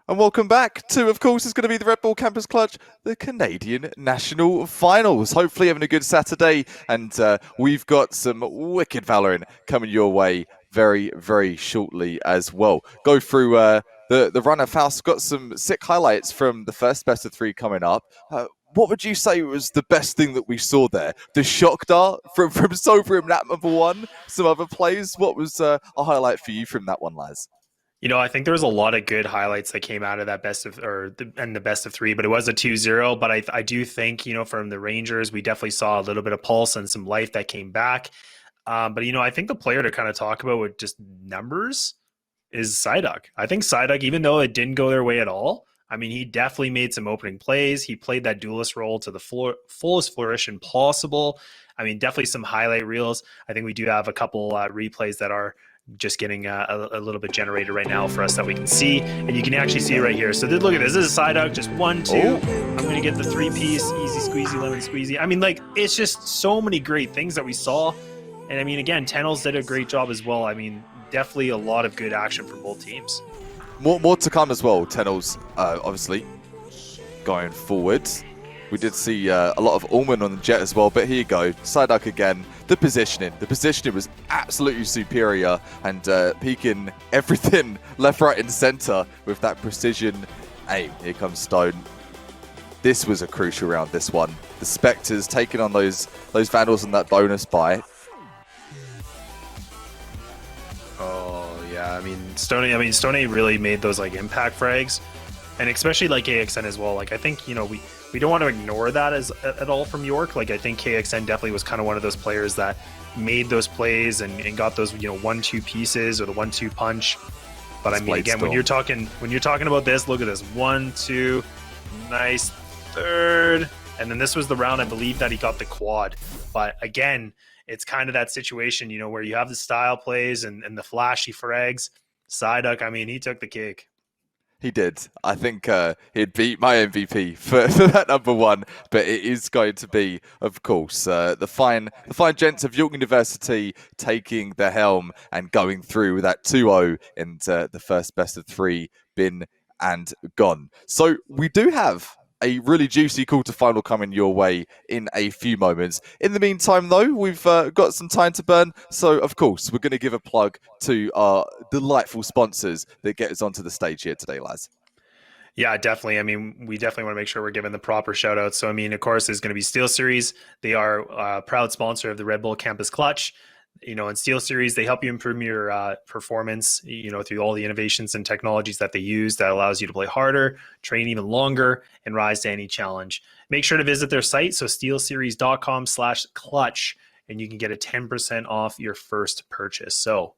And welcome back to, of course, it's going to be the Red Bull Campus Clutch, the Canadian National Finals. Hopefully having a good Saturday, and we've got some wicked Valorant coming your way very, very shortly as well. Go through the run of Faust, got some sick highlights from the first best of three coming up. What would you say was the best thing that we saw there? The shock dart from Sobrim, that number one, some other plays. What was a highlight for you from that one, Laz? I think there was a lot of good highlights that came out of that the best of three, but it was a 2-0. But I do think, from the Rangers, we definitely saw a little bit of pulse and some life that came back. But I think the player to kind of talk about with just numbers is Psyduck. I think Psyduck, even though it didn't go their way at all, I mean, he definitely made some opening plays. He played that duelist role to the fullest flourish possible. I mean, definitely some highlight reels. I think we do have a couple replays that are just getting a little bit generated right now for us that we can see, and you can actually see it right here. So look at this. This is a Psyduck, just 1-2. I'm going to get the 3-piece, easy squeezy, lemon squeezy. I mean, it's just so many great things that we saw. And I mean, again, Tennels did a great job as well. I mean, definitely a lot of good action from both teams. More to come as well. Tennels, obviously, going forward. We did see a lot of Ullman on the jet as well, but here you go. Psyduck again. The positioning was absolutely superior, and peeking everything left, right, and center with that precision aim. Here comes Stone. This was a crucial round, this one. The Spectres taking on those Vandals and that bonus buy. Oh, yeah. I mean, Stoney really made those impact frags, and especially KXN as well. I think, we don't want to ignore that at all from York. I think KXN definitely was kind of one of those players that made those plays and got those 1-2 pieces or the 1-2 punch. But I mean, again, when you're talking about this, look at this 1-2, nice third, and then this was the round I believe that he got the quad. But again, it's kind of that situation, where you have the style plays and the flashy frags. Psyduck, I mean, he took the cake. He did. I think he'd beat my MVP for that number one, but it is going to be, of course, the fine gents of York University taking the helm and going through with that 2-0 in the first best of three, been and gone. So we do have a really juicy quarter-final coming your way in a few moments. In the meantime, though, we've got some time to burn. So, of course, we're going to give a plug to our delightful sponsors that get us onto the stage here today, Laz. Yeah, definitely. I mean, we definitely want to make sure we're giving the proper shout outs. So, I mean, of course, there's going to be SteelSeries. They are a proud sponsor of the Red Bull Campus Clutch. In SteelSeries, they help you improve your performance, through all the innovations and technologies that they use that allows you to play harder, train even longer, and rise to any challenge. Make sure to visit their site, so steelseries.com/clutch, and you can get a 10% off your first purchase. So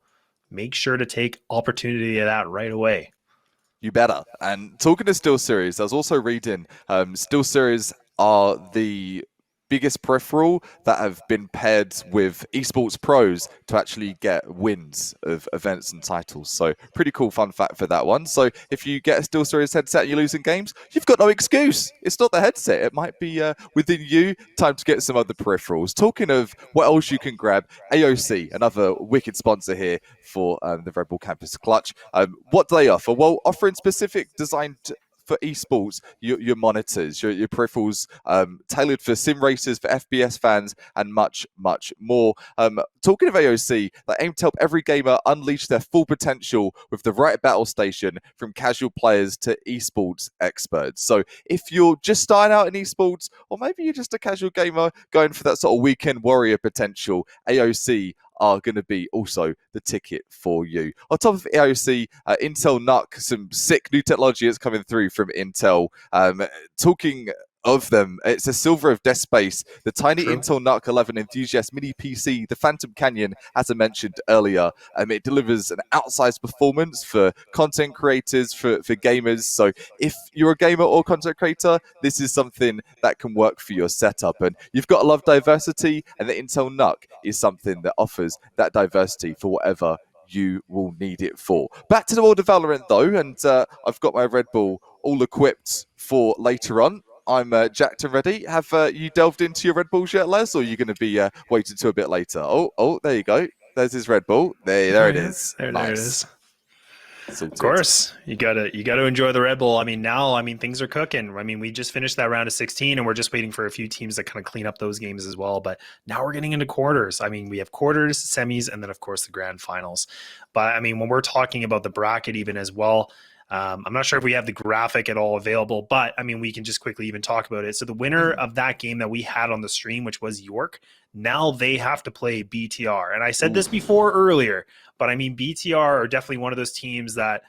make sure to take opportunity of that right away. You better. And talking to SteelSeries, I was also reading SteelSeries are the biggest peripheral that have been paired with esports pros to actually get wins of events and titles. So pretty cool fun fact for that one. So if you get a SteelSeries headset and you're losing games, you've got no excuse. It's not the headset. It might be within you. Time to get some other peripherals. Talking of what else you can grab, AOC, another wicked sponsor here for the Red Bull Campus Clutch. What do they offer? Well, offering specific designed for esports, your monitors, your peripherals, tailored for sim racers, for FPS fans, and much, much more. Talking of AOC, they aim to help every gamer unleash their full potential with the right battle station, from casual players to esports experts. So if you're just starting out in esports, or maybe you're just a casual gamer going for that sort of weekend warrior potential, AOC are going to be also the ticket for you. On top of AOC, Intel NUC, some sick new technology that's coming through from Intel. Talking of them, it's a silver of Death Space, the tiny Intel NUC 11 Enthusiast Mini PC, the Phantom Canyon, as I mentioned earlier. It delivers an outsized performance for content creators, for gamers. So if you're a gamer or content creator, this is something that can work for your setup. And you've got to love diversity, and the Intel NUC is something that offers that diversity for whatever you will need it for. Back to the world of Valorant, though, and I've got my Red Bull all equipped for later on. I'm jacked and ready. Have you delved into your Red Bulls yet, Les, or are you going to be waiting till a bit later? Oh, there you go. There's his Red Bull. There it is. There it is. Of course, you gotta enjoy the Red Bull. I mean, now, I mean, things are cooking. I mean, we just finished that round of 16, and we're just waiting for a few teams to kind of clean up those games as well. But now we're getting into quarters. I mean, we have quarters, semis, and then of course the grand finals. But I mean, when we're talking about the bracket even as well, I'm not sure if we have the graphic at all available, but I mean, we can just quickly even talk about it. So the winner of that game that we had on the stream, which was York, now they have to play BTR. And I said this before earlier, but I mean, BTR are definitely one of those teams that,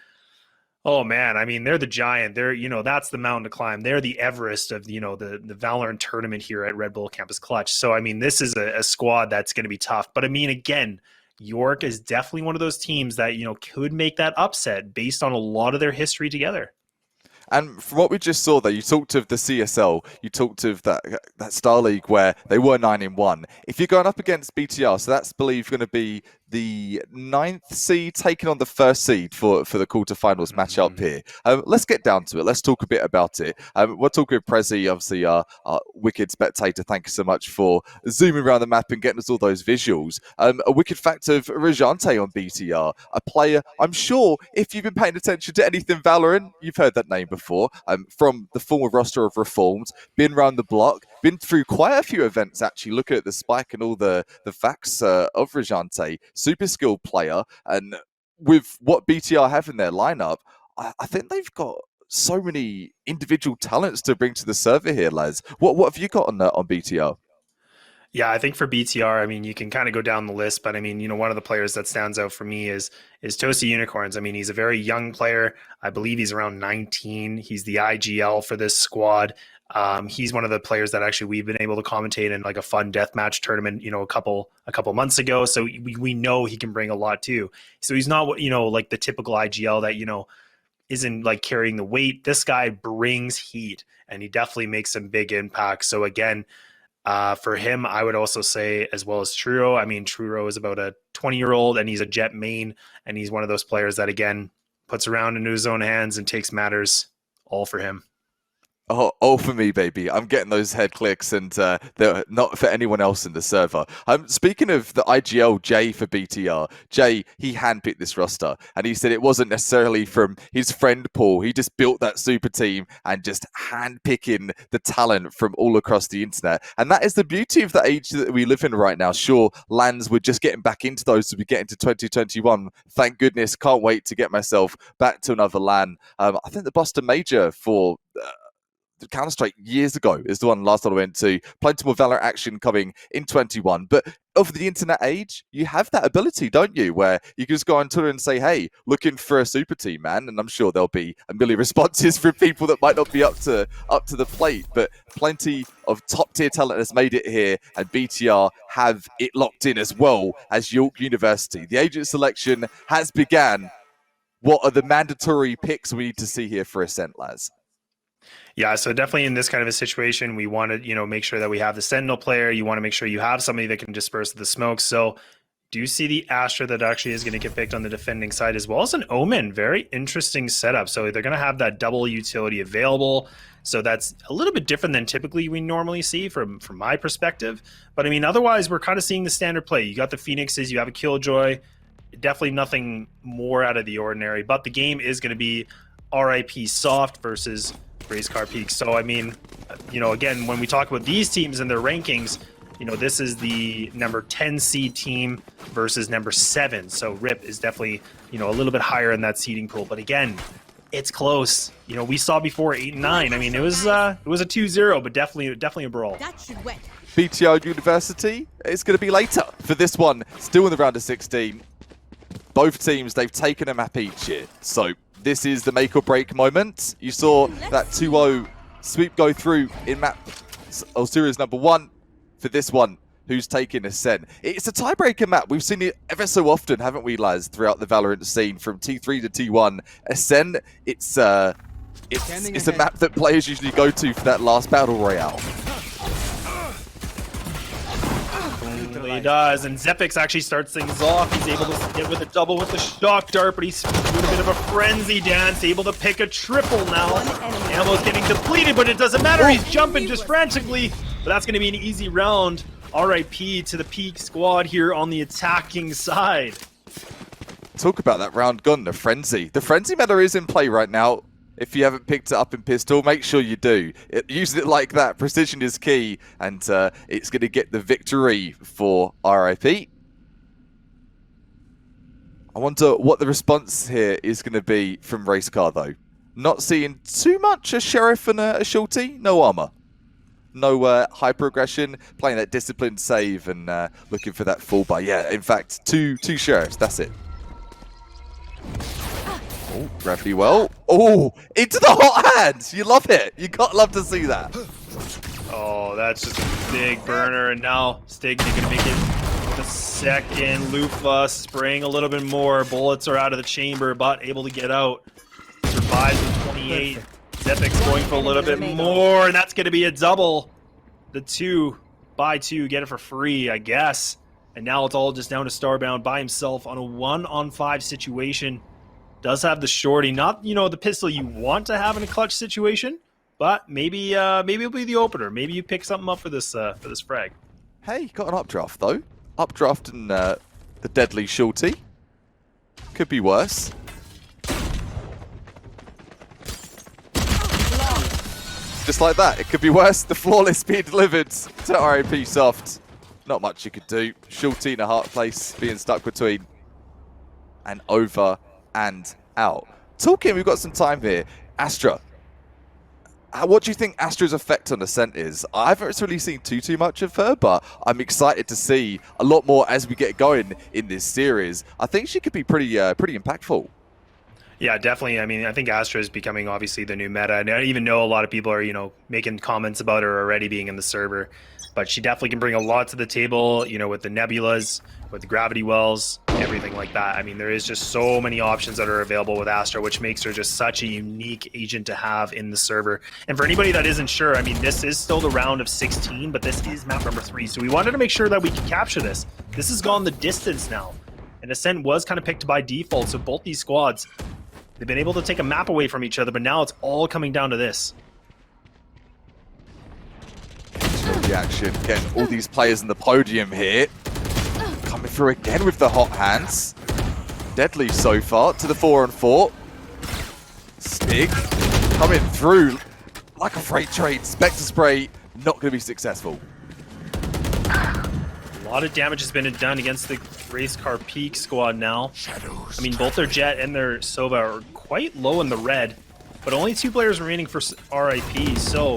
oh man, I mean, they're the giant. They're, that's the mountain to climb. They're the Everest of, the Valorant tournament here at Red Bull Campus Clutch. So, I mean, this is a squad that's going to be tough. But I mean, again, York is definitely one of those teams that, could make that upset based on a lot of their history together. And from what we just saw there, you talked of the CSL, you talked of that Star League where they were 9-1. If you're going up against BTR, so that's believed going to be the 9th seed taking on the 1st seed for the quarterfinals matchup here. Let's get down to it. Let's talk a bit about it. We're talking with Prezi, obviously our wicked spectator. Thank you so much for zooming around the map and getting us all those visuals. A wicked fact of Rajante on BTR, a player, I'm sure if you've been paying attention to anything Valorant, you've heard that name before, from the former roster of Reformed, been around the block, been through quite a few events actually, looking at the spike and all the facts of Rajante. Super skilled player, and with what BTR have in their lineup, I think they've got so many individual talents to bring to the server here, lads. What have you got on BTR? Yeah, I think for BTR, I mean, you can kind of go down the list, but I mean, one of the players that stands out for me is Toasty Unicorns. I mean, he's a very young player. I believe he's around 19. He's the IGL for this squad. He's one of the players that actually we've been able to commentate in like a fun deathmatch tournament, a couple months ago. So we know he can bring a lot too. So he's not, like the typical IGL that, isn't like carrying the weight. This guy brings heat, and he definitely makes some big impacts. So again, for him, I would also say, as well as Truro. I mean, Truro is about a 20-year-old, and he's a Jet main, and he's one of those players that, again, puts around into his own hands and takes matters all for him. Oh, for me, baby. I'm getting those head clicks, and they're not for anyone else in the server. Speaking of the IGL, Jay for BTR, Jay, he handpicked this roster, and he said it wasn't necessarily from his friend Paul. He just built that super team and just handpicking the talent from all across the internet. And that is the beauty of the age that we live in right now. Sure, LANs, we're just getting back into those as we get into 2021. Thank goodness. Can't wait to get myself back to another LAN. I think the Boston Major for Counter-Strike years ago is the one last time I went to. Plenty more Valorant action coming in 21. But of the internet age, you have that ability, don't you? Where you can just go on Twitter and say, hey, looking for a super team, man. And I'm sure there'll be a million responses from people that might not be up to the plate. But plenty of top-tier talent has made it here. And BTR have it locked in as well as York University. The agent selection has began. What are the mandatory picks we need to see here for Ascent, lads? Yeah, so definitely in this kind of a situation, we want to, make sure that we have the Sentinel player. You want to make sure you have somebody that can disperse the smoke. So do you see the Astra that actually is going to get picked on the defending side, as well as an Omen? Very interesting setup. So they're going to have that double utility available. So that's a little bit different than typically we normally see from my perspective. But I mean, otherwise, we're kind of seeing the standard play. You got the Phoenixes, you have a Killjoy. Definitely nothing more out of the ordinary. But the game is going to be RIPSOFT versus RACECARPEEK. So, I mean, again, when we talk about these teams and their rankings, this is the number 10 seed team versus number 7. So RIP is definitely, a little bit higher in that seeding pool. But again, it's close. We saw before 8 and 9. I mean, it was a 2-0, but definitely a brawl. That should win. BTR University, it's going to be later for this one. Still in the round of 16. Both teams, they've taken a map each here. So this is the make or break moment. You saw that 2-0 sweep go through in map or series number 1. For this one, who's taking Ascent? It's a tiebreaker map. We've seen it ever so often, haven't we, lads, throughout the Valorant scene, from T3 to T1. Ascent, it's a map that players usually go to for that last battle royale. He does, and Zepix actually starts things off. He's able to get with a double with the shock dart, but he's doing a bit of a frenzy dance, able to pick a triple now. Ammo's getting depleted, but it doesn't matter. He's jumping just frantically, but that's going to be an easy round. RIP to the Peak squad here on the attacking side. talk about that round gone, the Frenzy. The Frenzy meta is in play right now. If you haven't picked it up in Pistol, make sure you do. Using it like that, precision is key, and it's going to get the victory for RIP. I wonder what the response here is going to be from Racecar, though. Not seeing too much a Sheriff and a Shorty. No armor. No hyper aggression. Playing that disciplined save and looking for that full buy. Yeah, in fact, two Sheriffs. That's it. Oh, gravity well. Oh, into the hot hands. You love it. You got love to see that. Oh, that's just a big burner. And now Stig, you can make it with a second. Lufa spraying a little bit more. Bullets are out of the chamber, but able to get out. Survives with 28. Zepic's going for a little bit more, and that's going to be a double. The 2 by 2, get it for free, I guess. And now it's all just down to Starbound by himself on a 1-on-5 situation. Does have the shorty, not the pistol you want to have in a clutch situation, but maybe it'll be the opener. Maybe you pick something up for this frag. Hey, got an updraft though. Updraft and the deadly shorty. Could be worse. Just like that, it could be worse. The flawless being delivered to RIPSOFT. Not much you could do. Shorty in a hard place, being stuck between and over and out. Talking, we've got some time here. Astra. What do you think Astra's effect on Ascent is? I haven't really seen too much of her, but I'm excited to see a lot more as we get going in this series. I think she could be pretty impactful. Yeah, definitely. I mean, I think Astra is becoming obviously the new meta. And I even know a lot of people are, making comments about her already being in the server. But she definitely can bring a lot to the table, with the nebulas, with the gravity wells, everything like that. I mean, there is just so many options that are available with Astra, which makes her just such a unique agent to have in the server. And for anybody that isn't sure, I mean, this is still the round of 16, but this is map number 3. So we wanted to make sure that we could capture this. This has gone the distance now. And Ascent was kind of picked by default, so both these squads, they've been able to take a map away from each other, but now it's all coming down to this. The action, getting all these players in the podium here. Coming through again with the hot hands. Deadly so far to the 4-on-4. Stig coming through like a freight train. Spectre spray not going to be successful. A lot of damage has been done against the RIPSOFT squad now. I mean, both their Jet and their Sova are quite low in the red, but only 2 players remaining for RIP, so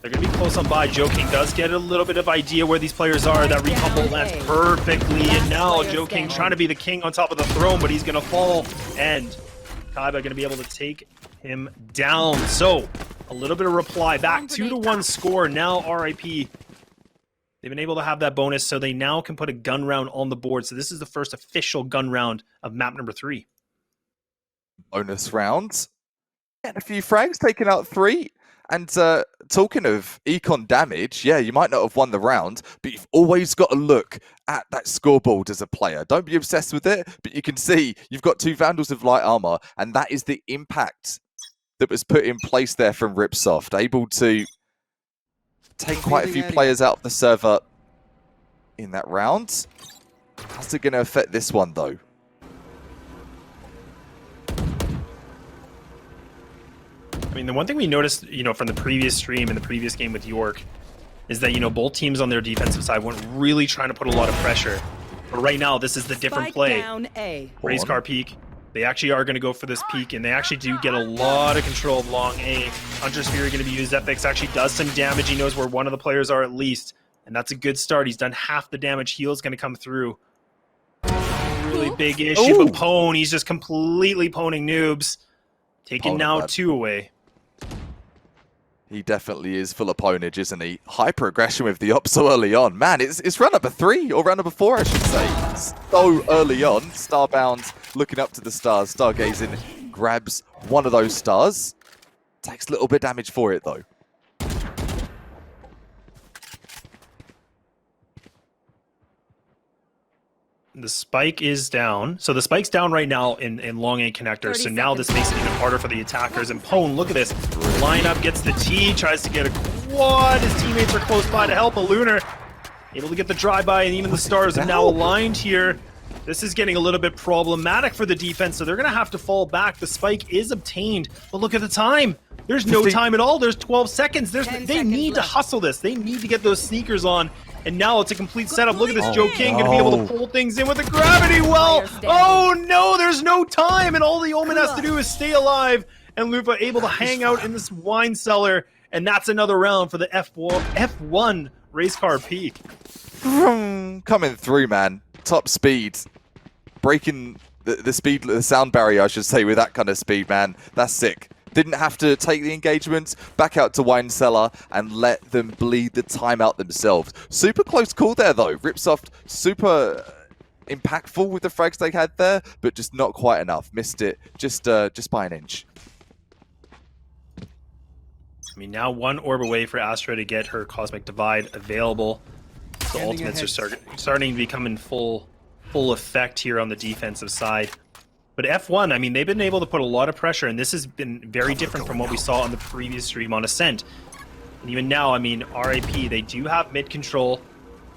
they're going to be close on by. Joe King does get a little bit of idea where these players are. That recombo lands perfectly, and now Joe King trying to be the king on top of the throne, but he's going to fall, and Kaiba going to be able to take him down. So, a little bit of reply back, 2-1 score. Now RIP, they've been able to have that bonus, so they now can put a gun round on the board. So this is the first official gun round of map number 3. Bonus rounds. And a few frags, taking out 3. And talking of econ damage, yeah, you might not have won the round, but you've always got to look at that scoreboard as a player. Don't be obsessed with it, but you can see you've got 2 Vandals of light armor, and that is the impact that was put in place there from RIPSOFT, able to take quite a few players out of the server in that round. How's it going to affect this one, though? I mean, the one thing we noticed, from the previous stream and the previous game with York is that, both teams on their defensive side weren't really trying to put a lot of pressure. But right now, this is the different play. RACECARPEEK, they actually are going to go for this peak, and they actually do get a lot of control of long A. Hunter's Fury going to be used. Epix actually does some damage. He knows where one of the players are at least, and that's a good start. He's done half the damage. Heal's going to come through. Really big issue, but Pwn, he's just completely pwning noobs. Taking now 2 away. He definitely is full of ponage, isn't he? Hyper aggression with the op so early on. Man, it's round number 3, or round number 4, I should say. So early on. Starbound looking up to the stars. Stargazing grabs one of those stars. Takes a little bit damage for it, though. The spike is down. So the spike's down right now in long A connector. So now this makes it even harder for the attackers. And Pwn, look at this. Lineup gets the T, tries to get a quad. His teammates are close by to help. A Lunar able to get the drive-by, and even the stars are now aligned here. This is getting a little bit problematic for the defense, so they're going to have to fall back. The spike is obtained, but look at the time. There's no time at all. There's 12 seconds. They need to hustle this. They need to get those sneakers on. And now it's a complete setup. Look at this Joe King going to be able to pull things in with a gravity well. Oh no, there's no time. And all the Omen has to do is stay alive. And Lufa able to hang out in this wine cellar. And that's another round for the F1 race car peak. Coming through, man. Top speed. Breaking the sound barrier, I should say, with that kind of speed, man. That's sick. Didn't have to take the engagement, back out to Wine Cellar, and let them bleed the time out themselves. Super close call there, though. RIPSOFT, super impactful with the frags they had there, but just not quite enough. Missed it just by an inch. I mean, now one orb away for Astra to get her Cosmic Divide available. The ultimates are starting to become in full effect here on the defensive side. But F1, I mean, they've been able to put a lot of pressure, and this has been very different from what we saw on the previous stream on Ascent. And even now, I mean, RIP, they do have mid control,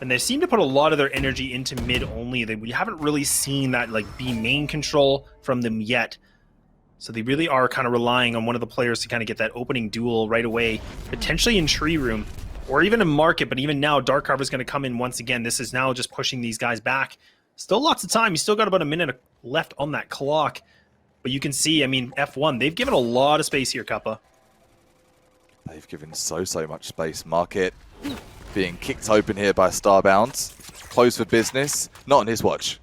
and they seem to put a lot of their energy into mid only. We haven't really seen that, like, B main control from them yet. So they really are kind of relying on one of the players to kind of get that opening duel right away, potentially in Tree Room, or even in Market, but even now, Dark Carver's going to come in once again. This is now just pushing these guys back. Still lots of time. You still got about a minute left on that clock. But you can see, I mean, F1, they've given a lot of space here, Kappa. They've given so much space. Market being kicked open here by Starbound. Closed for business. Not on his watch.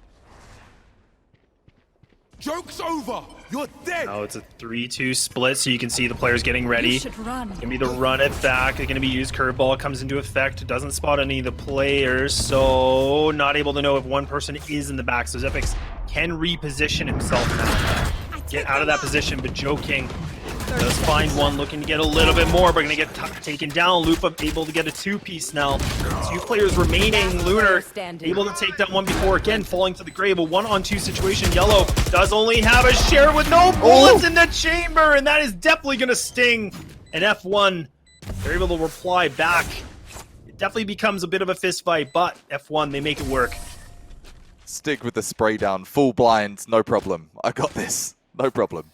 Joke's over! You're dead! Now it's a 3-2 split, so you can see the players getting ready. Gonna be the run it back. They're gonna be used. Curveball comes into effect. Doesn't spot any of the players, so not able to know if one person is in the back. So Zepix can reposition himself now. Get out of that position, but Joe King does find one, looking to get a little bit more, but gonna get taken down. Lupa able to get a two-piece now. Two players remaining. Lunar able to take that one before, again, falling to the grave. A 1-on-2 situation. Yellow does only have a share with no bullets in the chamber, and that is definitely gonna sting. And F1, they're able to reply back. It definitely becomes a bit of a fist fight, but F1, they make it work. Stick with the spray down. Full blind. No problem. I got this. No problem.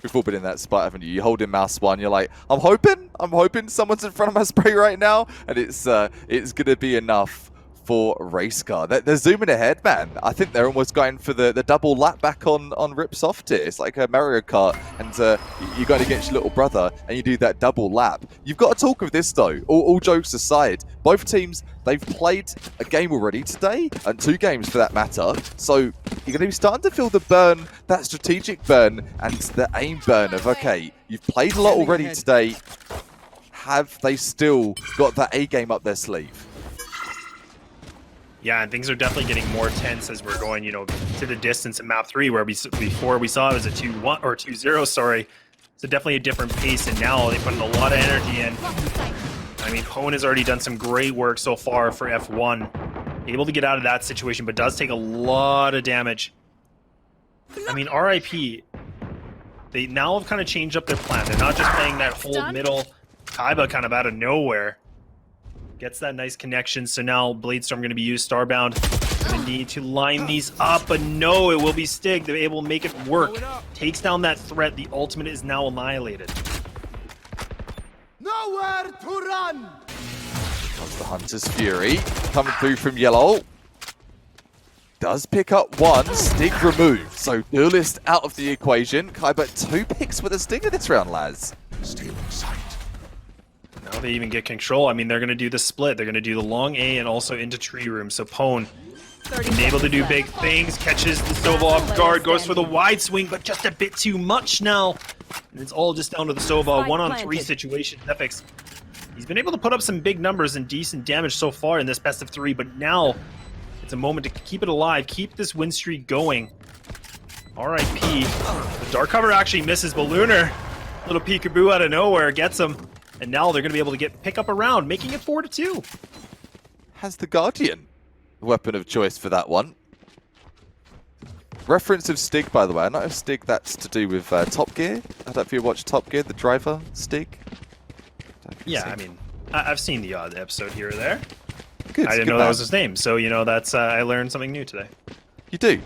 We've all been in that spot, haven't you? You hold in mouse one, you're like, I'm hoping someone's in front of my spray right now, and it's gonna be enough for race car. They're zooming ahead, man. I think they're almost going for the double lap back on RIPSOFT here. It's like a Mario Kart, and you go against your little brother, and you do that double lap. You've got to talk of this, though. All jokes aside, both teams, they've played a game already today, and 2 games for that matter. So you're going to be starting to feel the burn, that strategic burn, and the aim burn of, okay, you've played a lot already today. Have they still got that A game up their sleeve? Yeah, and things are definitely getting more tense as we're going, you know, to the distance at map 3, where before we saw it was a 2-1 or 2-0, sorry. So definitely a different pace, and now they put in a lot of energy in. I mean, Pone has already done some great work so far for F1. Able to get out of that situation, but does take a lot of damage. I mean, RIP, they now have kind of changed up their plan. They're not just playing that hold middle Kaiba kind of out of nowhere. Gets that nice connection, so now Bladestorm going to be used. Starbound going to need to line these up, but no, it will be Stig. They're able to make it work. Takes down that threat. The ultimate is now annihilated. Nowhere to run! Comes the Hunter's Fury. Coming through from Yellow. Does pick up one. Stig removed. So Duelist out of the equation. Kaiba 2 picks with a Stinger this round, lads. Stay in sight. Now they even get control. I mean, they're going to do the split. They're going to do the long A and also into Tree Room. So Pone able to do big things. Catches the Sova off guard. Goes for the wide swing, but just a bit too much now. And it's all just down to the Sova. 1-on-3 situation. Epix. He's been able to put up some big numbers and decent damage so far in this best of 3, but now it's a moment to keep it alive. Keep this win streak going. RIP. The Dark Cover actually misses, but Lunar, little peekaboo out of nowhere, gets him. And now they're going to be able to pick up a round, making it 4-2. Has the Guardian the weapon of choice for that one? Reference of Stig, by the way. I know Stig, that's to do with Top Gear. I don't know if you watch Top Gear, the driver, Stig. Yeah, I mean, I've seen the odd episode here or there. good. I didn't Good know that man. was his name. So, you know, that's I learned something new today. You do.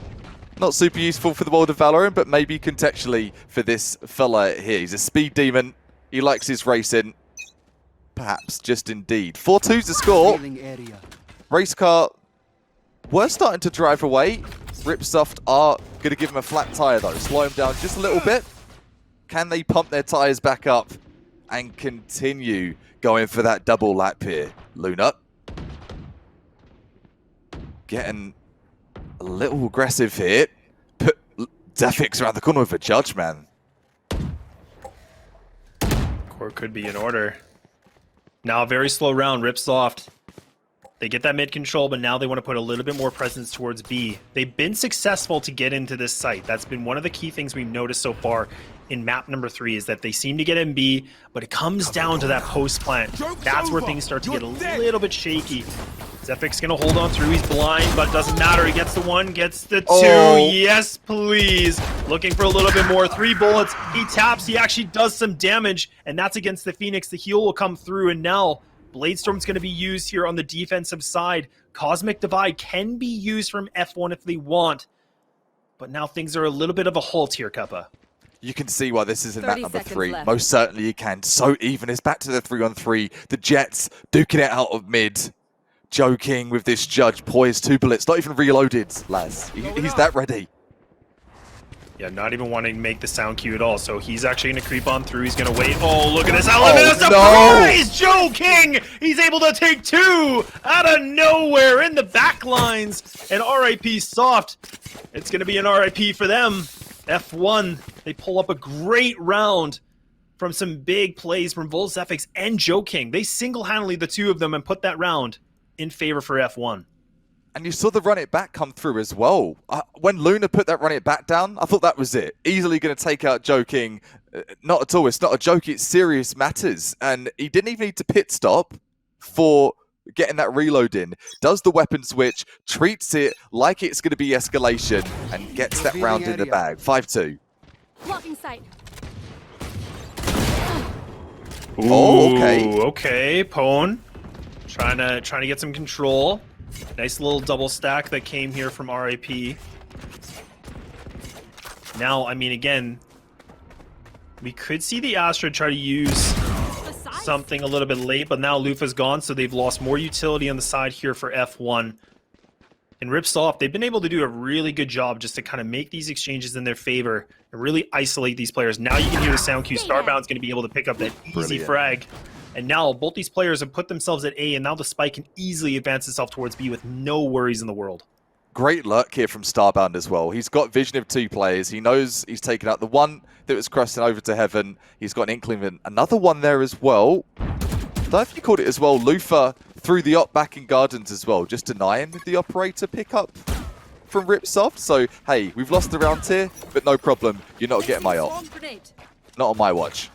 Not super useful for the world of Valorant, but maybe contextually for this fella here. He's a speed demon. He likes his racing. Perhaps, just indeed. 4-2's the score. Race car were starting to drive away. RIPSOFT are going to give him a flat tyre though. Slow him down just a little bit. Can they pump their tyres back up and continue going for that double lap here? Luna getting a little aggressive here. Put Zafix around the corner with a judge, man. Core could be in order. Now a very slow round, RIPSOFT. They get that mid control, but now they want to put a little bit more presence towards B. They've been successful to get into this site. That's been one of the key things we've noticed so far in map number 3 is that they seem to get in B, but it comes down to that post plant. That's where things start to get a little bit shaky. Zephyc's gonna hold on through, he's blind, but doesn't matter. He gets the 1, gets the 2, yes please. Looking for a little bit more, 3 bullets, he taps, he actually does some damage, and that's against the Phoenix. The heal will come through, and now Bladestorm's gonna be used here on the defensive side. Cosmic Divide can be used from F1 if they want, but now things are a little bit of a halt here, Kappa. You can see why this is in map number 3. left. Most certainly you can. So even. It's back to the 3-on-3. The Jets duking it out of mid. Joking with this judge. Poised, 2 bullets. Not even reloaded, Laz. He's that ready. Yeah, not even wanting to make the sound cue at all. So he's actually going to creep on through. He's going to wait. Oh, look at this element of surprise! Joe King! He's able to take 2 out of nowhere in the back lines. And RIP Soft. It's going to be an RIP for them. F1, they pull up a great round from some big plays from Volzefix and Joe King. They single-handedly, the 2 of them, and put that round in favor for F1. And you saw the run it back come through as well. When Luna put that run it back down, I thought that was it. Easily going to take out Joe King. Not at all. It's not a joke. It's serious matters. And he didn't even need to pit stop for getting that reload in. Does the weapon switch, treats it like it's going to be escalation, and gets that round in the bag. 5-2. Blocking sight. Oh, okay. Ooh, okay, Pone. Trying to get some control. Nice little double stack that came here from RIP. Now, I mean, again, we could see the Astra try to use something a little bit late, but now Lufa's gone, so they've lost more utility on the side here for F1. And RIPSOFT, they've been able to do a really good job just to kind of make these exchanges in their favor and really isolate these players. Now you can hear the sound cue. Starbound's going to be able to pick up that easy frag. And now both these players have put themselves at A, and now the spike can easily advance itself towards B with no worries in the world. Great luck here from Starbound as well. He's got vision of 2 players. He knows he's taken out the one that was crossing over to heaven. He's got an inkling of another one there as well. I don't know if you called it as well. Lufa threw the op back in Gardens as well, just denying the operator pickup from RIPSOFT. So, hey, we've lost the round here, but no problem. You're not getting my op. Not on my watch.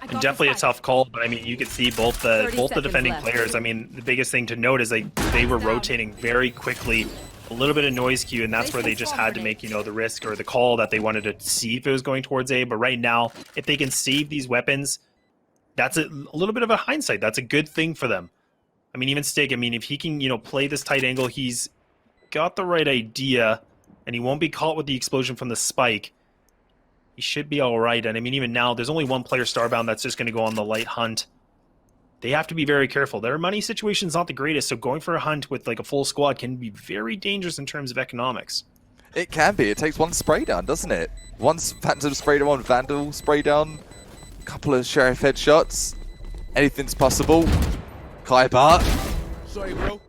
And definitely a tough call, but I mean, you could see both the defending players. I mean, the biggest thing to note is they were rotating very quickly, a little bit of noise cue, and that's where they just had to make, you know, the risk or the call that they wanted to see if it was going towards A. But right now, if they can save these weapons, that's a little bit of a hindsight. That's a good thing for them. I mean, even Stig, I mean, if he can, you know, play this tight angle, he's got the right idea, and he won't be caught with the explosion from the spike. He should be all right. And I mean, even now, there's only one player, Starbound, that's just going to go on the light hunt. They have to be very careful. Their money situation's not the greatest, so going for a hunt with like a full squad can be very dangerous in terms of economics. It can be. It takes one spray down, doesn't it? One Phantom spray down, one Vandal spray down, a couple of Sheriff headshots. Anything's possible. Kai Bart. Sorry, bro.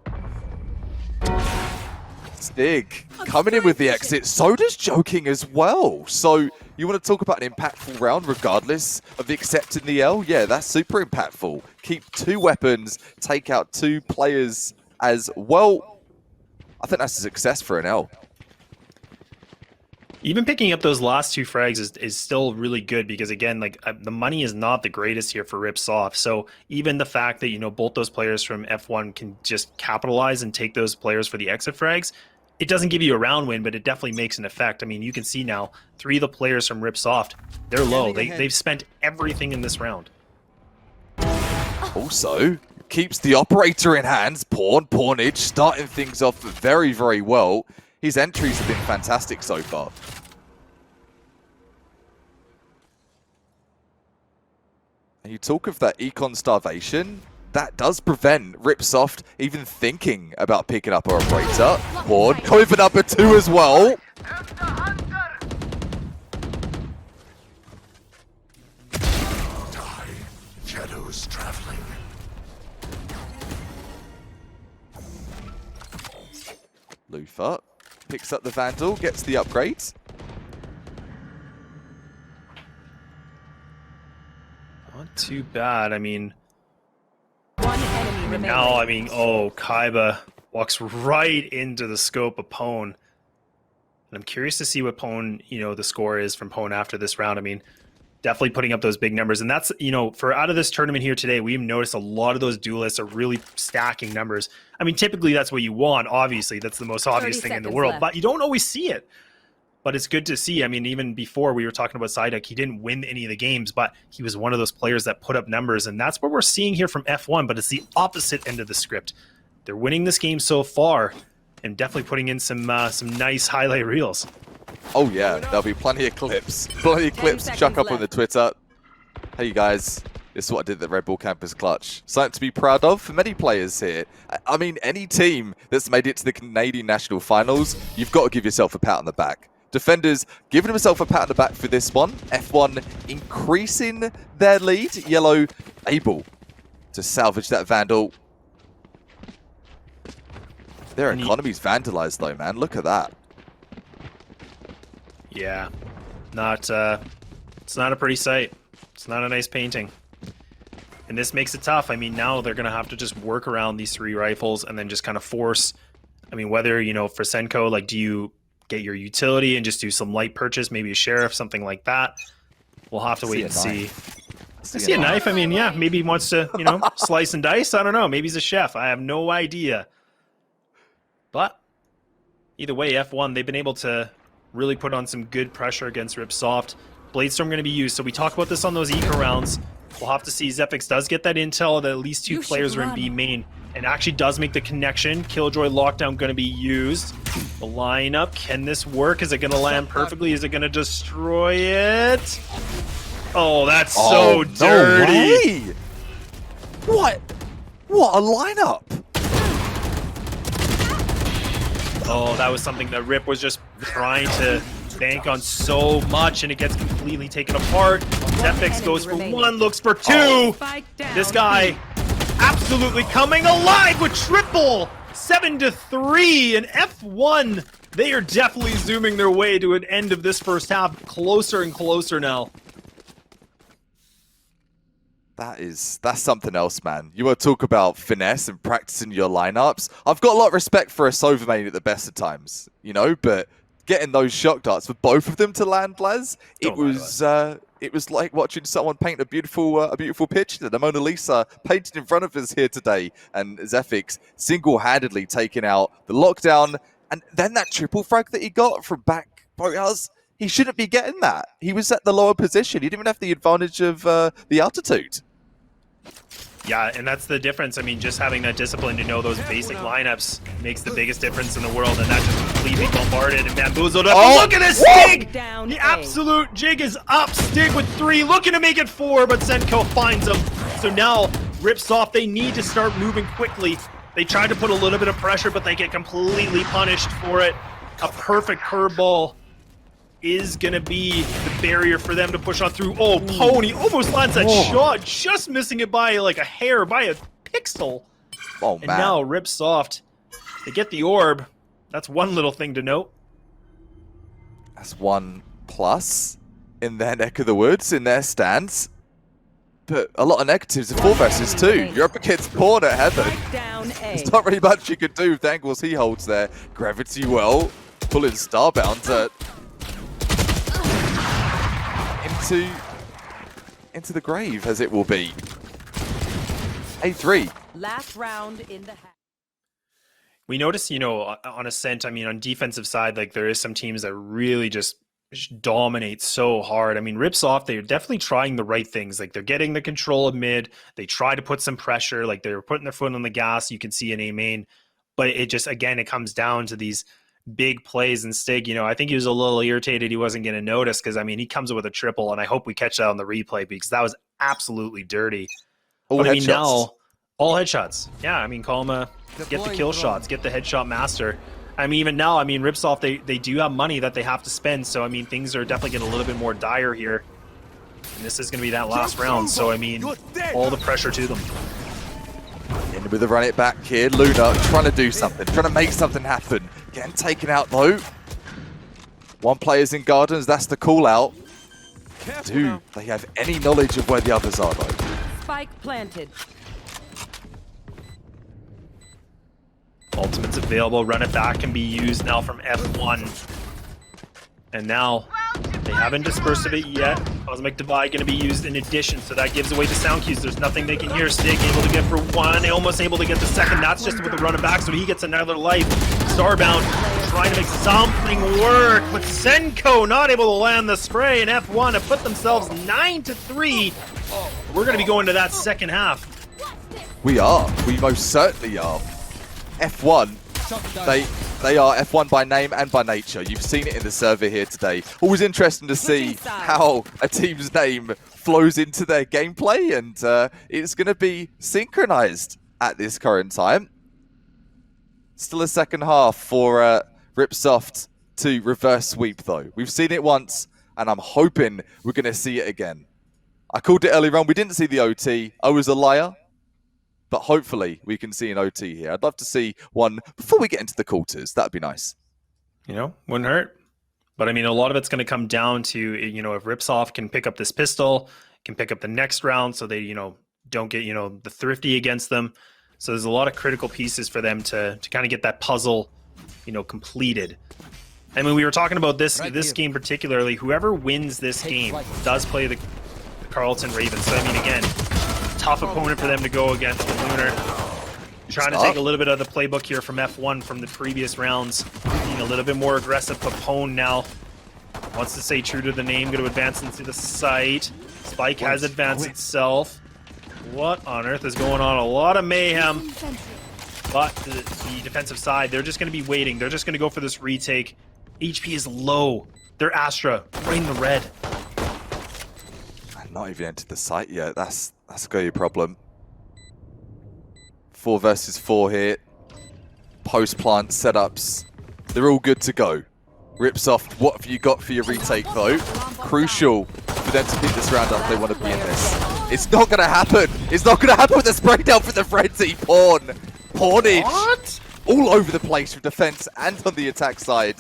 Stig coming in with the exit. So does Joking as well. So you want to talk about an impactful round regardless of the accepting the L? Yeah, that's super impactful. Keep 2 weapons, take out 2 players as well. I think that's a success for an L. Even picking up those last 2 frags is still really good because, again, like the money is not the greatest here for RIPSOFT. So even the fact that, you know, both those players from F1 can just capitalize and take those players for the exit frags, it doesn't give you a round win, but it definitely makes an effect. I mean, you can see now 3 of the players from RIPSOFT, they're low. They've spent everything in this round. Also, keeps the operator in hands. Pawnage starting things off very, very well. His entries have been fantastic so far. And you talk of that econ starvation, that does prevent RIPSOFT even thinking about picking up our operator. Pawn going for number 2 as well. Shadows traveling. Lufa picks up the Vandal, gets the upgrades. Not too bad. I mean, One enemy remaining. now, I mean, oh, Kaiba walks right into the scope of Pwn. And I'm curious to see what Pwn, you know, the score is from Pwn after this round. I mean, definitely putting up those big numbers. And that's, you know, for out of this tournament here today, we've noticed a lot of those duelists are really stacking numbers. I mean, typically that's what you want, obviously. That's the most obvious thing in the world. left. But you don't always see it. But it's good to see. I mean, even before we were talking about Psyduck, he didn't win any of the games, but he was one of those players that put up numbers. And that's what we're seeing here from F1, but it's the opposite end of the script. They're winning this game so far and definitely putting in some nice highlight reels. Oh yeah, there'll be plenty of clips. Plenty of clips to chuck up on the Twitter. Hey guys, this is what I did at the Red Bull Campus Clutch. Something to be proud of for many players here. I mean, any team that's made it to the Canadian National Finals, you've got to give yourself a pat on the back. Defenders giving himself a pat on the back for this one. F1 increasing their lead. Yellow able to salvage that Vandal. Their economy's vandalized though, man. Look at that. Yeah, it's not a pretty sight. It's not a nice painting. And this makes it tough. I mean, now they're going to have to just work around these 3 rifles and then just kind of force, I mean, whether, you know, for Senko, like, do you get your utility and just do some light purchase, maybe a sheriff, something like that? We'll have to wait and see. I see a knife. I mean, yeah, maybe he wants to, you know, slice and dice. I don't know. Maybe he's a chef. I have no idea. But either way, F1, they've been able to really put on some good pressure against RIPSOFT. Bladestorm going to be used. So we talk about this on those eco rounds. We'll have to see. Zephyx does get that intel that at least 2 players are in B main and actually does make the connection. Killjoy lockdown going to be used. The lineup, can this work? Is it going to land perfectly? Is it going to destroy it? Oh, that's so dirty. No way. What a lineup. Oh, that was something that Rip was just trying to bank on so much, and it gets completely taken apart. Zephyx goes for 1, looks for 2. This guy absolutely coming alive with triple. 7-3, and F1, they are definitely zooming their way to an end of this first half. Closer and closer now. That's something else, man. You want to talk about finesse and practicing your lineups. I've got a lot of respect for a Sovamain at the best of times, you know, but getting those shock darts for both of them to land, Laz, it was like watching someone paint a beautiful picture. The Mona Lisa painted in front of us here today, and Zephyx single-handedly taking out the lockdown, and then that triple frag that he got from back boathouse. He shouldn't be getting that. He was at the lower position. He didn't even have the advantage of the altitude. Yeah, and that's the difference. I mean, just having that discipline to know those basic lineups makes the biggest difference in the world, and that just completely bombarded and bamboozled up. Oh, Look at this Stig! The absolute jig is up. Stig with 3, looking to make it 4, but Senko finds him. So now, RIPSOFT, they need to start moving quickly. They tried to put a little bit of pressure, but they get completely punished for it. A perfect curveball is going to be the barrier for them to push on through. Oh, Pony almost lands that shot, just missing it by like a hair, by a pixel. Oh, and man. now RIPSOFT, they get the orb. That's one little thing to note. That's 1+ in their neck of the woods, in their stance. But a lot of negatives in 4 versus 2. You're up against Pawn at Heaven. There's not really much you can do with the angles he holds there. Gravity well, pulling Starbound into the grave, as it will be. A3. Last round in the half. We notice, you know, on Ascent, I mean, on defensive side, like there is some teams that really just dominate so hard. I mean, RIPSOFT, they're definitely trying the right things. Like, they're getting the control of mid. They try to put some pressure. Like, they're putting their foot on the gas. You can see in A main. But it just, again, it comes down to these big plays. And Stig, I think he was a little irritated he wasn't going to notice because, I mean, he comes with a triple, and I hope we catch that on the replay because that was absolutely dirty. But I mean, now, all headshots. Yeah, I mean, call him get the kill shots, get the headshot master. I mean, even now, I mean, RIPSOFT, they do have money that they have to spend. So, I mean, things are definitely getting a little bit more dire here. And this is going to be that last round. So, I mean, all the pressure to them. In with the run it back here. Luna trying to do something, trying to make something happen. Getting taken out, though. One player's in Gardens. That's the call out. Do they have any knowledge of where the others are, though? Spike planted. Ultimate's available. Run it back can be used now from F1. And now they haven't dispersed of it yet. Cosmic Divide going to be used in addition, so that gives away the sound cues. There's nothing they can hear. Stig able to get for one, almost able to get the second. That's just with the run it back, so he gets another life. Starbound trying to make something work, but Senko not able to land the spray, and F1 have put themselves 9-3. We're going to be going to that second half. We are. We most certainly are. F1, they are F1 by name and by nature. You've seen it in the server here today. Always interesting to see how a team's name flows into their gameplay, and it's going to be synchronized at this current time. Still a second half for RIPSOFT to reverse sweep, though. We've seen it once, and I'm hoping we're going to see it again. I called it earlier on. We didn't see the OT. I was a liar. But hopefully we can see an OT here. I'd love to see one before we get into the quarters. That'd be nice. Wouldn't hurt. But I mean, a lot of it's going to come down to, if RIPSOFT can pick up this pistol, can pick up the next round so they, don't get, the thrifty against them. So there's a lot of critical pieces for them to kind of get that puzzle, completed. I mean, we were talking about this game particularly. Whoever wins this game does play the Carleton Ravens. So, I mean, again, tough opponent for them to go against the Lunar. Trying to take a little bit of the playbook here from F1 from the previous rounds. Being a little bit more aggressive. Papone now wants to stay true to the name. Going to advance into the site. Spike has advanced itself. What on earth is going on? A lot of mayhem. But the defensive side, they're just going to be waiting. They're just going to go for this retake. HP is low. They're Astra right in the red. Not even entered the site yet. That's going to be a problem. 4 versus 4 here. Post-plant setups. They're all good to go. RIPSOFT, what have you got for your retake, though? Crucial for them to pick this round up if they want to be in this. It's not going to happen. It's not going to happen with the spray down for the frenzy. Pawnage. What? All over the place from defense and on the attack side.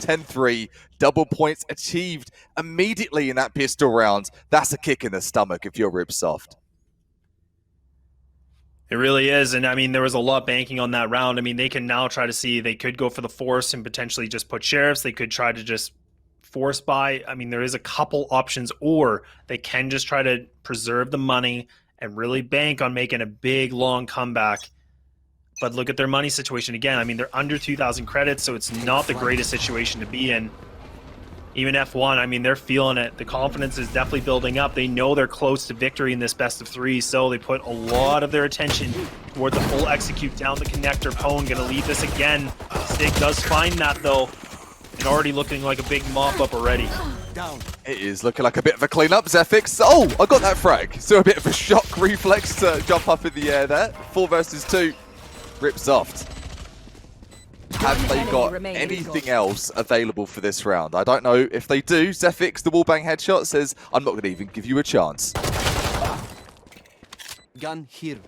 10-3. Double points achieved immediately in that pistol round. That's a kick in the stomach if you're RIPSOFT. It really is. And I mean, there was a lot banking on that round. I mean, they can now try to see, they could go for the force and potentially just put sheriffs. They could try to just force buy. I mean, there is a couple options, or they can just try to preserve the money and really bank on making a big, long comeback. But look at their money situation again. I mean, they're under 2,000 credits, so it's not the greatest situation to be in. Even F1, I mean, they're feeling it. The confidence is definitely building up. They know they're close to victory in this best of 3, so they put a lot of their attention toward the full execute down the connector. Pone going to lead this again. Stig does find that, though, and already looking like a big mop-up already. It is looking like a bit of a clean-up, Zephyx. Oh, I got that frag. So a bit of a shock reflex to jump up in the air there. 4 versus 2. RIPSOFT. Have they got anything else available for this round? I don't know if they do. Zephyx, the wallbang headshot, says, I'm not going to even give you a chance. Gun here.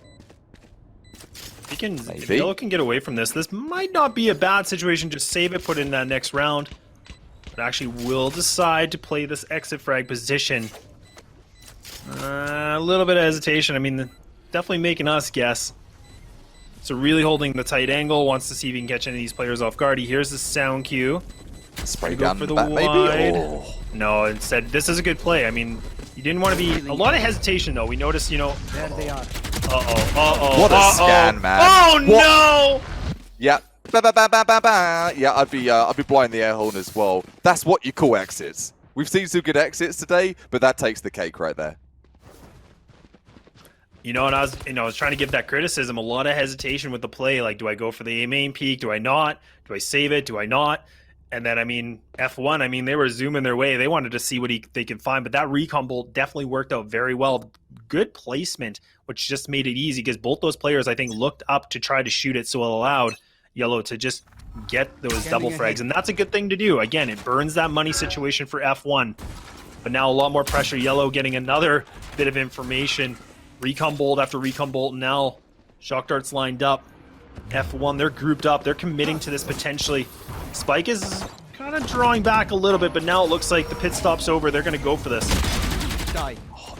If Yellow can get away from this, this might not be a bad situation. Just save it, put it in that next round. But actually will decide to play this exit frag position. A little bit of hesitation. I mean, definitely making us guess. So really holding the tight angle, wants to see if he can catch any of these players off guard. He hears the sound cue. Spray gun for the back, wide. maybe? Oh. No, instead, this is a good play. I mean, you didn't want to be... A lot of hesitation, though. We noticed, There they are. Uh-oh, uh-oh, What a scan, man. Oh, what? no! Yep, Ba, ba, ba, ba, ba, ba. Yeah, I'd be blowing the air horn as well. That's what you call exits. We've seen some good exits today, but that takes the cake right there. You know, and I was trying to give that criticism, a lot of hesitation with the play. Like, do I go for the main peak? Do I not? Do I save it? Do I not? And then, I mean, F1, I mean, they were zooming their way. They wanted to see what they could find, but that recon bolt definitely worked out very well. Good placement, which just made it easy because both those players, I think, looked up to try to shoot it, so it allowed Yellow to just get those double frags, and that's a good thing to do. Again, it burns that money situation for F1, but now a lot more pressure. Yellow getting another bit of information. Recon bolt after recon bolt. Now shock darts lined up. F1, they're grouped up. They're committing to this potentially. Spike is kind of drawing back a little bit, but now it looks like the pit stop's over. They're going to go for this. Oh,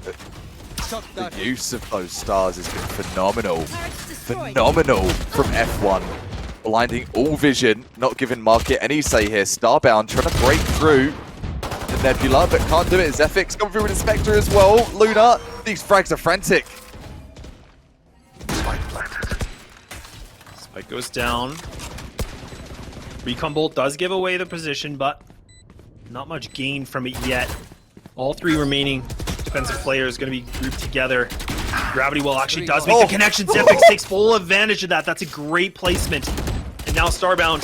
the use of those stars has been phenomenal. Phenomenal from F1. Blinding all vision, not giving Market any say here. Starbound trying to break through the Nebula, but can't do it. Zephyx coming through with Inspector as well. Luna, these frags are frantic. Spike planted. Spike goes down. Recon bolt does give away the position, but not much gain from it yet. All three remaining defensive players going to be grouped together. Gravity Well actually does make the connection. Zephyx takes full advantage of that. That's a great placement. And now Starbound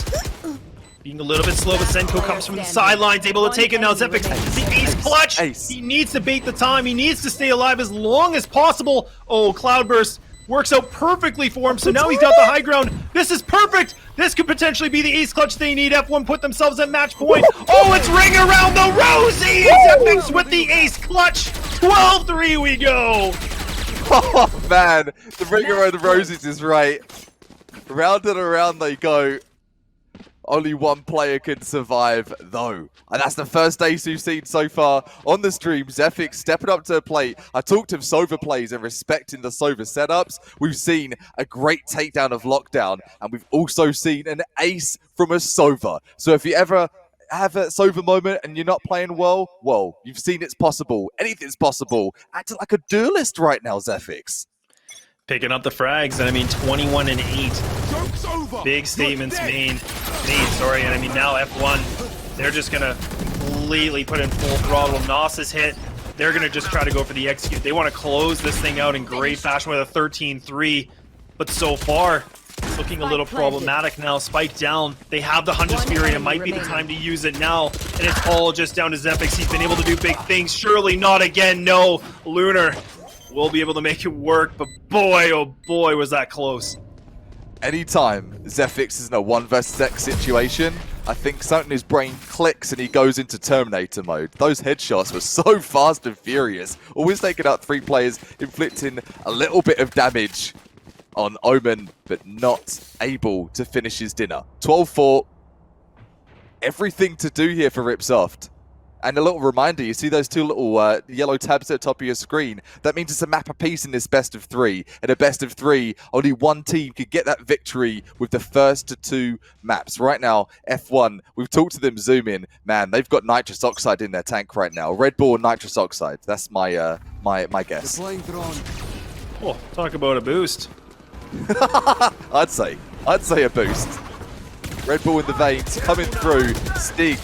being a little bit slow, but Senko comes from the sidelines, able to take it now. Zephyx, the ace clutch. He needs to bait the time. He needs to stay alive as long as possible. Oh, Cloudburst works out perfectly for him. So now he's got the high ground. This is perfect. This could potentially be the ace clutch they need. F1 put themselves at match point. Oh, it's ring around the rosy. Zephyx with the ace clutch. 12-3 we go. Oh man, the ring around the roses is right. Round and around they go. Only one player can survive though. And that's the first ace we've seen so far on the stream. Zephyx stepping up to the plate. I talked of Sova plays and respecting the Sova setups. We've seen a great takedown of Lockdown, and we've also seen an ace from a Sova. So if you ever have a Sova moment and you're not playing well, you've seen it's possible. Anything's possible. Acting like a duelist right now, Zephyx. Picking up the frags, and I mean 21 and 8. Big statements made. And I mean now F1, they're just gonna completely put in full throttle. Nos is hit. They're gonna just try to go for the execute. They want to close this thing out in great fashion with a 13-3. But so far, it's looking a little problematic now. Spike down. They have the Hunter's Fury. It might be the time to use it now. And it's all just down to Zephyx. He's been able to do big things. Surely not again. No. Lunar will be able to make it work. But boy, oh boy, was that close. Anytime Zephyx is in a 1 vs X situation, I think something in his brain clicks and he goes into Terminator mode. Those headshots were so fast and furious. Always taking out 3 players, inflicting a little bit of damage on Omen, but not able to finish his dinner. 12-4. Everything to do here for RIPSOFT. And a little reminder, you see those 2 little yellow tabs at the top of your screen? That means it's a map apiece in this best of 3. In a best of 3, only one team could get that victory with the first to 2 maps. Right now, F1, we've talked to them zoom in. Man, they've got nitrous oxide in their tank right now. Red Bull and nitrous oxide. That's my my guess. Oh, talk about a boost. I'd say a boost. Red Bull in the veins, coming through. Stig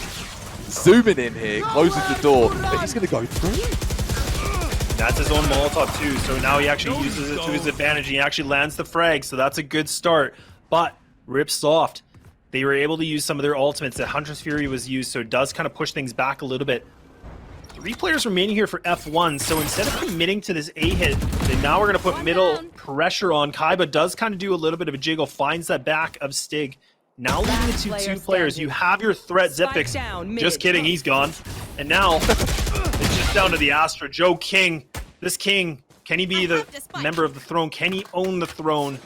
zooming in here, closes the door, but he's going to go through. That's his own Molotov too, so now he actually uses it to his advantage. He actually lands the frag, so that's a good start. But RIPSOFT, they were able to use some of their ultimates. The Hunter's Fury was used, so it does kind of push things back a little bit. 3 players remaining here for F1, so instead of committing to this A hit, then now we're going to put middle pressure on. Kaiba does kind of do a little bit of a jiggle, finds that back of Stig. Now leaving it to 2 players. You have your threat, Zephyx. Just kidding, he's gone. And now it's just down to the Astra. Joe King. This King, can he be the member of the throne? Can he own the throne?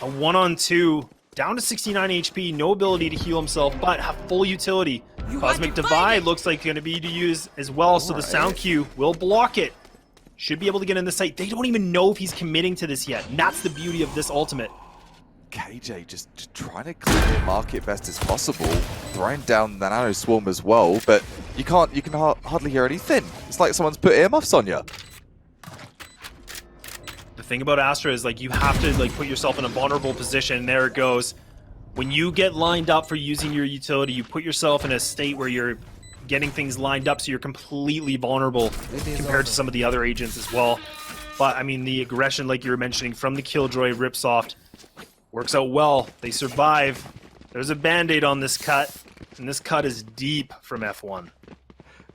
A 1-on-2. Down to 69 HP. No ability to heal himself, but have full utility. Cosmic Divide looks like going to be to use as well, so the sound cue will block it. Should be able to get in the site. They don't even know if he's committing to this yet. And that's the beauty of this ultimate. KJ just trying to clear the market best as possible, throwing down the Nano Swarm as well, but you can hardly hear anything. It's like someone's put earmuffs on you. The thing about Astra is like you have to like put yourself in a vulnerable position. There it goes. when you get lined up for using your utility, you put yourself in a state where you're getting things lined up so you're completely vulnerable compared to some of the other agents as well. But I mean, the aggression, like you were mentioning, from the Killjoy RIPSOFT works out well. They survive. There's a band-aid on this cut, and this cut is deep from F1.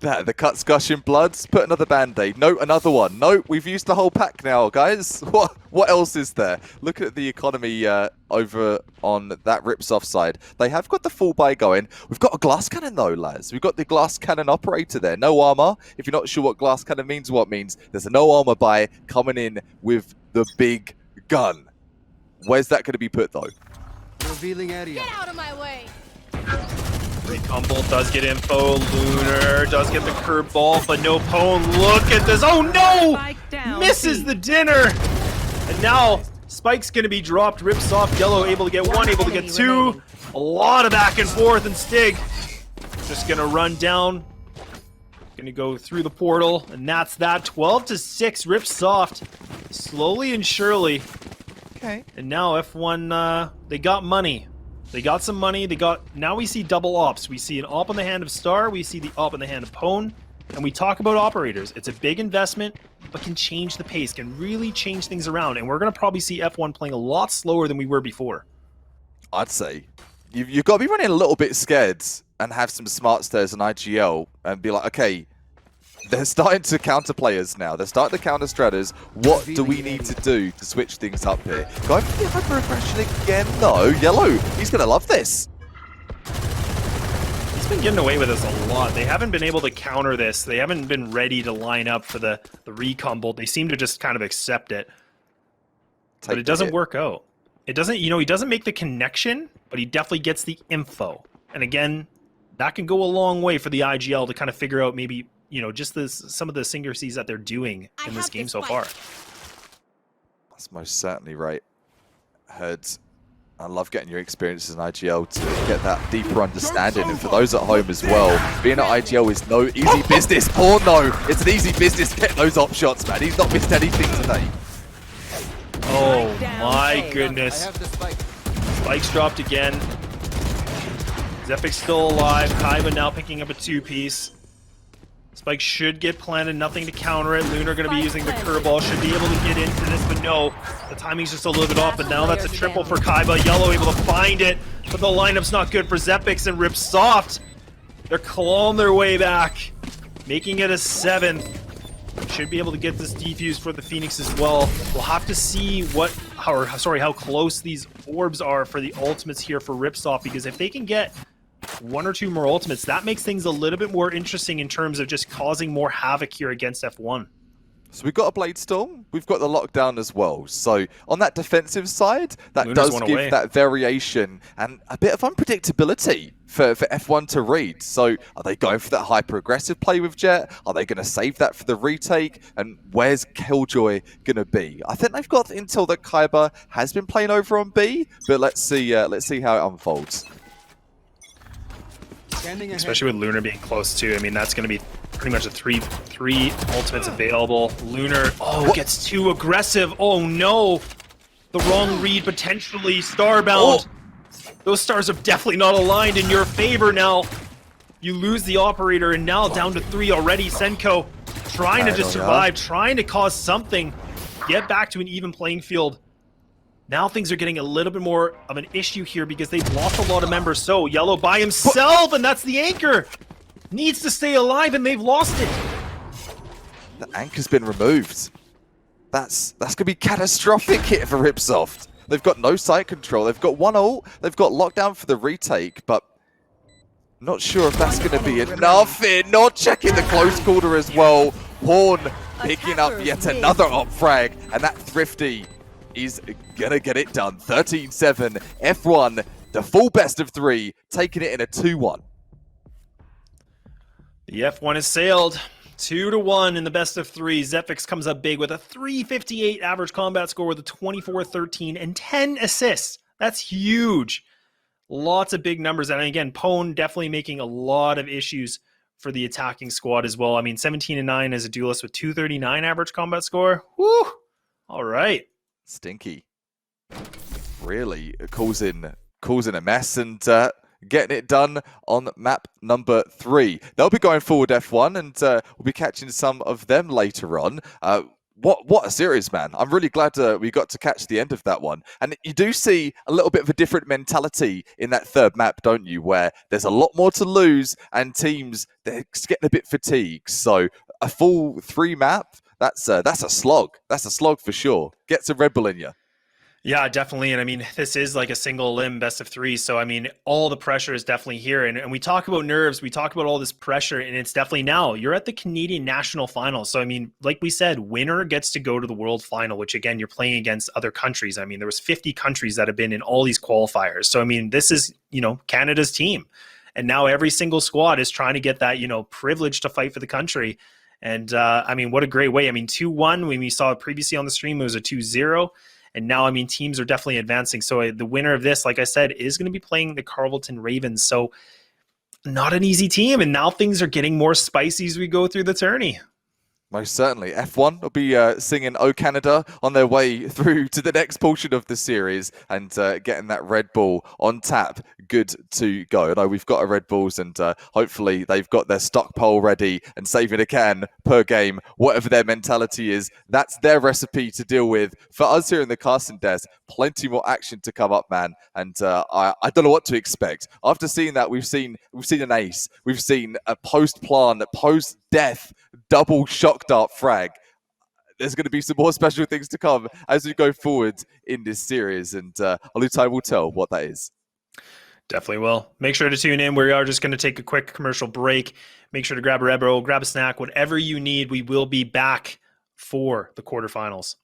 The cut's gushing bloods. Put another band-aid. No, another one. No, we've used the whole pack now, guys. What else is there? Look at the economy over on that RIPSOFT side. They have got the full buy going. We've got a glass cannon though, lads. We've got the glass cannon operator there. No armor. If you're not sure what glass cannon means, what it means, there's a no armor buy coming in with the big gun. Where's that going to be put though? Revealing area. Get out of my way. Humble does get info. Lunar does get the curveball, but no Pone. Look at this. Oh no! Spike down. Misses the dinner. And now Spike's going to be dropped. RIPSOFT, Yellow able to get one, able to get two. A lot of back and forth, and Stig just going to run down. Going to go through the portal, and that's that. 12-6, RIPSOFT slowly and surely. Okay. And now F1, they got money. They got some money. Now we see double ops. We see an op in the hand of Star. We see the op in the hand of Pone. And we talk about operators. It's a big investment, but can change the pace, can really change things around. And we're going to probably see F1 playing a lot slower than we were before. I'd say. You've got to be running a little bit scared and have some smart stairs in IGL and be like, okay, they're starting to counter players now. They're starting to counter stratters. What do we need to do to switch things up here? Going for the hyper aggression again, though. Yellow, he's going to love this. He's been getting away with this a lot. They haven't been able to counter this. They haven't been ready to line up for the recon bolt. They seem to just kind of accept it. But it doesn't work out. It doesn't, he doesn't make the connection, but he definitely gets the info. And again, that can go a long way for the IGL to kind of figure out maybe, just some of the syncrasies that they're doing in this game so far. That's most certainly right. Herds, I love getting your experiences in IGL to get that deeper understanding. And for those at home as well, being at IGL is no easy business. Or no, it's an easy business to get those op shots, man. He's not missed anything today. Oh my goodness. Spike's dropped again. Zepic's still alive. Kaiba now picking up a two-piece. Spike should get planted, nothing to counter it. Lunar going to be using the curveball, should be able to get into this, but no. The timing's just a little bit off, but now that's a triple for Kaiba. Yellow able to find it, but the lineup's not good for Zepix and RIPSOFT. They're clawing their way back, making it a 7th. Should be able to get this defuse for the Phoenix as well. We'll have to see how close these orbs are for the ultimates here for RIPSOFT, because if they can get one or two more ultimates, that makes things a little bit more interesting in terms of just causing more havoc here against F1. So we've got a Blade Storm, we've got the lockdown as well. So on that defensive side, that Luna's does give that variation and a bit of unpredictability for F1 to read. So are they going for that hyper-aggressive play with Jet? Are they going to save that for the retake? And where's Killjoy going to be? I think they've got intel that Kaiba has been playing over on B, but let's see how it unfolds. Especially with Lunar being close too. I mean, that's going to be pretty much a three ultimates available. Lunar, gets too aggressive. Oh no, the wrong read potentially. Starbound. Those stars are definitely not aligned in your favor now. You lose the operator, and now down to 3 already. Senko trying to just survive, trying to cause something, get back to an even playing field. Now things are getting a little bit more of an issue here because they've lost a lot of members. So Yellow by himself, and that's the anchor. Needs to stay alive, and they've lost it. The anchor's been removed. That's going to be catastrophic here for RIPSOFT. They've got no site control. They've got one ult. They've got lockdown for the retake, but not sure if that's going to be enough. Not checking the close quarter as well. Horn picking up yet another op frag, and that Thrifty is gonna get it done. 13-7, F1, the full best of 3, taking it in a 2-1. The F1 is sailed 2-1 in the best of 3. Zephyx comes up big with a 358 average combat score with a 24-13 and 10 assists. That's huge. Lots of big numbers. And again, Pone definitely making a lot of issues for the attacking squad as well. I mean, 17-9 as a duelist with 239 average combat score. Woo! All right. Stinky. Really causing causing a mess and getting it done on map number 3. They'll be going forward F1, and we'll be catching some of them later on. What a series, man. I'm really glad we got to catch the end of that one. And you do see a little bit of a different mentality in that third map, don't you? Where there's a lot more to lose and teams, they're getting a bit fatigued. So a full 3 map, that's a slog. That's a slog for sure. Get some Red Bull in you. Yeah, definitely. And I mean, this is like a single limb best of 3. So, I mean, all the pressure is definitely here. And we talk about nerves, we talk about all this pressure, and it's definitely now. You're at the Canadian National Final. So, I mean, like we said, winner gets to go to the World Final, which again, you're playing against other countries. I mean, there was 50 countries that have been in all these qualifiers. So, I mean, this is, Canada's team. And now every single squad is trying to get that, privilege to fight for the country. And I mean, what a great way. I mean, 2-1, when we saw it previously on the stream, it was a 2-0. And now, I mean, teams are definitely advancing. So the winner of this, like I said, is going to be playing the Carleton Ravens. So not an easy team. And now things are getting more spicy as we go through the tourney. Most certainly. F1 will be singing "O Canada" on their way through to the next portion of the series and getting that Red Bull on tap. Good to go. I know we've got our Red Bulls, and hopefully they've got their stockpile ready and saving a can per game, whatever their mentality is. That's their recipe to deal with. For us here in the casting desk, plenty more action to come up, man. And I don't know what to expect. After seeing that, we've seen an ace. We've seen a post-plan, post-death double shock dart frag. There's going to be some more special things to come as we go forward in this series, and only time will tell what that is. Definitely will. Make sure to tune in. We are just going to take a quick commercial break. Make sure to grab a Red Bull, grab a snack, whatever you need. We will be back for the quarterfinals.